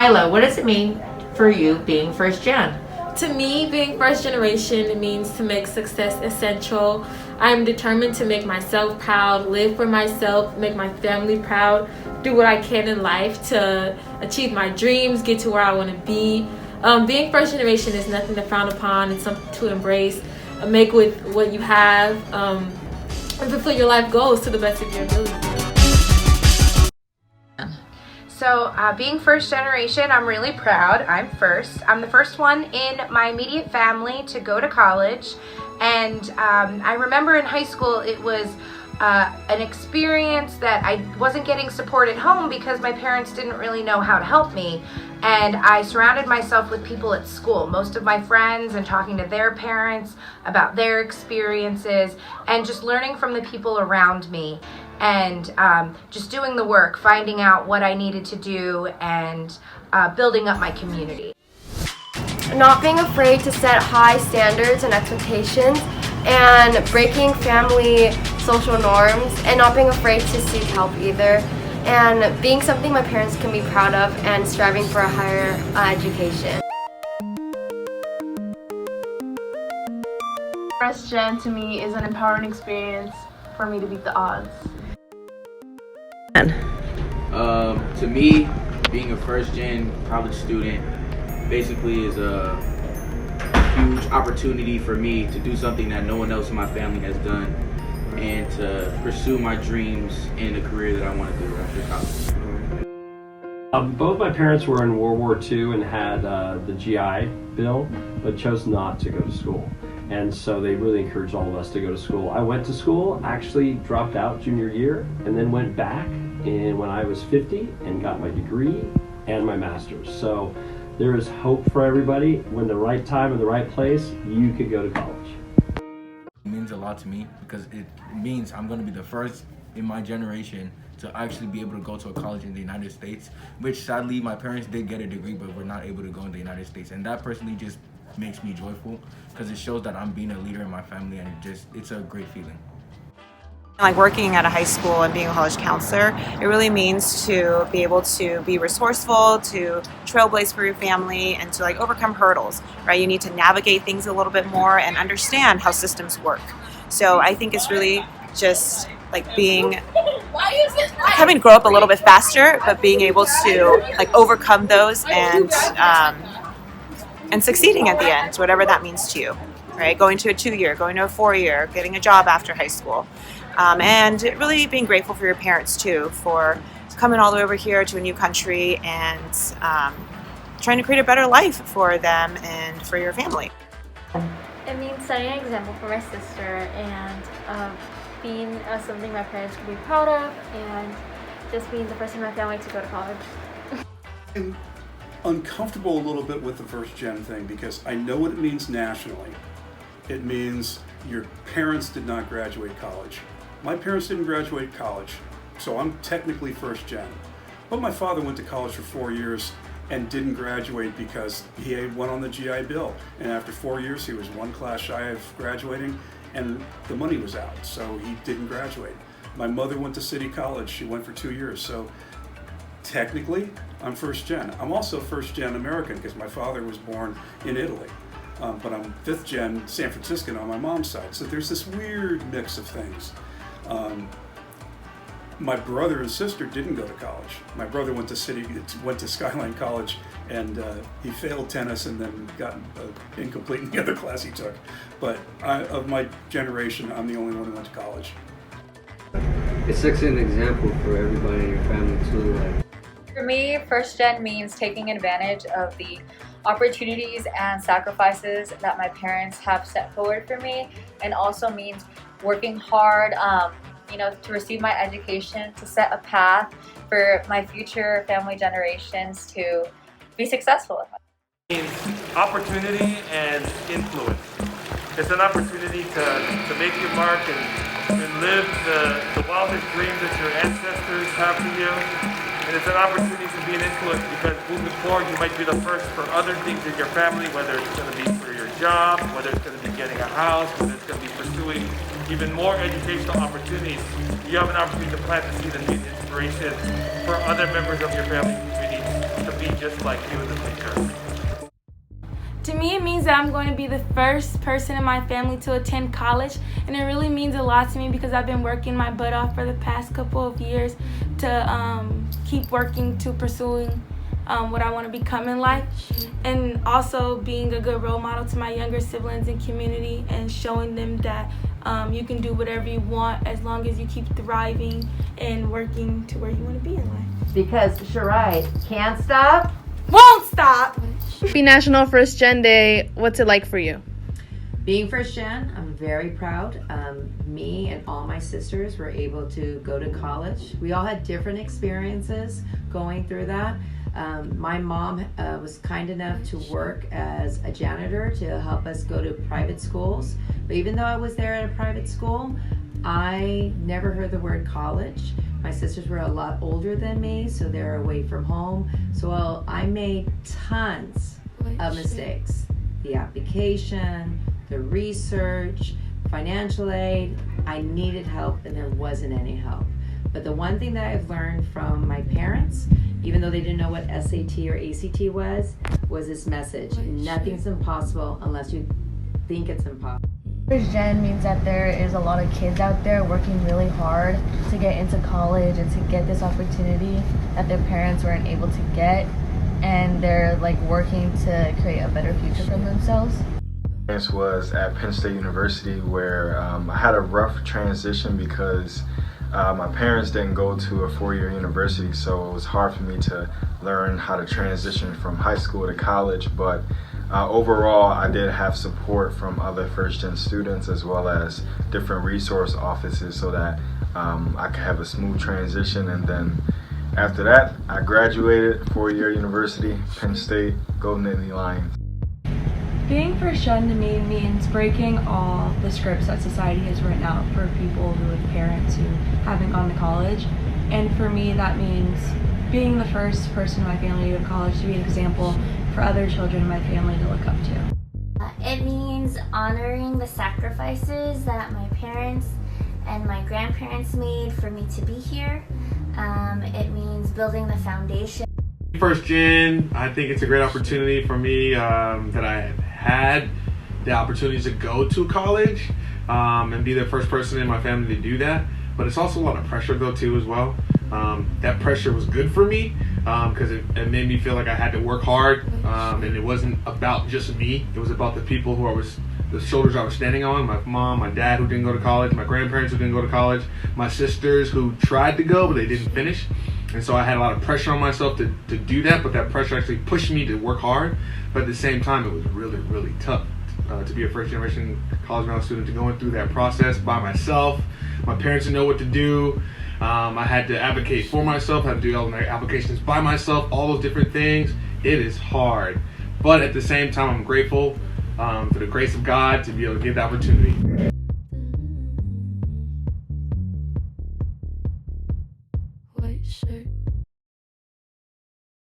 Isla, what does it mean for you being first gen? To me, being first generation means to make success essential. I'm determined to make myself proud, live for myself, make my family proud, do what I can in life to achieve my dreams, get to where I want to be. Being first generation is nothing to frown upon. It's something to embrace. Make with what you have, and fulfill your life goals to the best of your ability. So being first generation, I'm really proud. I'm first. I'm the first one in my immediate family to go to college. And I remember in high school it was an experience that I wasn't getting support at home because my parents didn't really know how to help me. And I surrounded myself with people at school, most of my friends, and talking to their parents about their experiences and just learning from the people around me. And just doing the work, finding out what I needed to do, and building up my community. Not being afraid to set high standards and expectations, and breaking family social norms, and not being afraid to seek help either, and being something my parents can be proud of, and striving for a higher education. First gen to me is an empowering experience for me to beat the odds. To me, being a first gen college student basically is a huge opportunity for me to do something that no one else in my family has done, and to pursue my dreams in a career that I want to do after college. Both my parents were in World War II and had the GI Bill, but chose not to go to school. And so they really encouraged all of us to go to school. I went to school, actually dropped out junior year, and then went back when I was 50 and got my degree and my master's. So there is hope for everybody. When the right time and the right place, you could go to college. It means a lot to me because it means I'm going to be the first in my generation to actually be able to go to a college in the United States, which sadly my parents did get a degree but were not able to go in the United States. And that personally just makes me joyful because it shows that I'm being a leader in my family, and it's a great feeling. Like working at a high school and being a college counselor, it really means to be able to be resourceful, to trailblaze for your family, and to overcome hurdles, right? You need to navigate things a little bit more and understand how systems work. So I think it's really just having to grow up a little bit faster, but being able to overcome those and succeeding at the end, whatever that means to you, right? Going to a 2-year, going to a 4-year, getting a job after high school. And really being grateful for your parents too, for coming all the way over here to a new country and trying to create a better life for them and for your family. It means setting an example for my sister and being something my parents can be proud of, and just being the first in my family to go to college. I'm uncomfortable a little bit with the first gen thing because I know what it means nationally. It means your parents did not graduate college. My parents didn't graduate college, so I'm technically first gen. But my father went to college for 4 years and didn't graduate because he went on the GI Bill. And after 4 years, he was one class shy of graduating, and the money was out, so he didn't graduate. My mother went to City College. She went for 2 years. So technically, I'm first gen. I'm also first gen American because my father was born in Italy. But I'm fifth gen San Franciscan on my mom's side. So there's this weird mix of things. My brother and sister didn't go to college. My brother went to Skyline College, and he failed tennis and then got incomplete in the other class he took. But of my generation, I'm the only one who went to college. It sets an example for everybody in your family too. For me, first gen means taking advantage of the opportunities and sacrifices that my parents have set forward for me, and also means working hard to receive my education, to set a path for my future family generations to be successful. It means opportunity and influence. It's an opportunity to make your mark and live the wildest dreams that your ancestors have for you. And it's an opportunity to be an influence because moving forward you might be the first for other things in your family, whether it's going to be for your job, whether it's going to be getting a house, whether it's going to be pursuing even more educational opportunities. You have an opportunity to plant the seed and be an inspiration for other members of your family community to be just like you in the future. To me, it means that I'm going to be the first person in my family to attend college, and it really means a lot to me because I've been working my butt off for the past couple of years to keep working to pursuing what I want to become in life, and also being a good role model to my younger siblings and community and showing them that you can do whatever you want as long as you keep thriving and working to where you want to be in life. Because Shirai can't stop, won't stop. Happy National First Gen Day. What's it like for you? Being first gen, I'm very proud. Me and all my sisters were able to go to college. We all had different experiences going through that. My mom was kind enough to work as a janitor to help us go to private schools. But even though I was there at a private school, I never heard the word college. My sisters were a lot older than me, so they're away from home. So I made tons of mistakes. The application, the research, financial aid. I needed help and there wasn't any help. But the one thing that I've learned from my parents, even though they didn't know what SAT or ACT was this message. Nothing's impossible unless you think it's impossible. First gen means that there is a lot of kids out there working really hard to get into college and to get this opportunity that their parents weren't able to get, and they're like working to create a better future for themselves. This was at Penn State University, where I had a rough transition because my parents didn't go to a four-year university, so it was hard for me to learn how to transition from high school to college. But overall, I did have support from other first-gen students as well as different resource offices so that I could have a smooth transition. And then after that, I graduated, four-year university, Penn State, Golden Nittany Lions. Being first gen to me means breaking all the scripts that society has written out for people who have parents who haven't gone to college. And for me, that means being the first person in my family to go to college, to be an example for other children in my family to look up to. It means honoring the sacrifices that my parents and my grandparents made for me to be here. It means building the foundation. First gen, I think it's a great opportunity for me that I have had the opportunity to go to college and be the first person in my family to do that. But it's also a lot of pressure though too as well. That pressure was good for me because it made me feel like I had to work hard, and it wasn't about just me. It was about the people the shoulders I was standing on. My mom, my dad who didn't go to college, my grandparents who didn't go to college, my sisters who tried to go but they didn't finish. And so I had a lot of pressure on myself to do that, but that pressure actually pushed me to work hard. But at the same time, it was really, really tough to be a first generation college-bound student, to going through that process by myself. My parents didn't know what to do. I had to advocate for myself, had to do all my applications by myself, all those different things. It is hard. But at the same time, I'm grateful for the grace of God to be able to get the opportunity.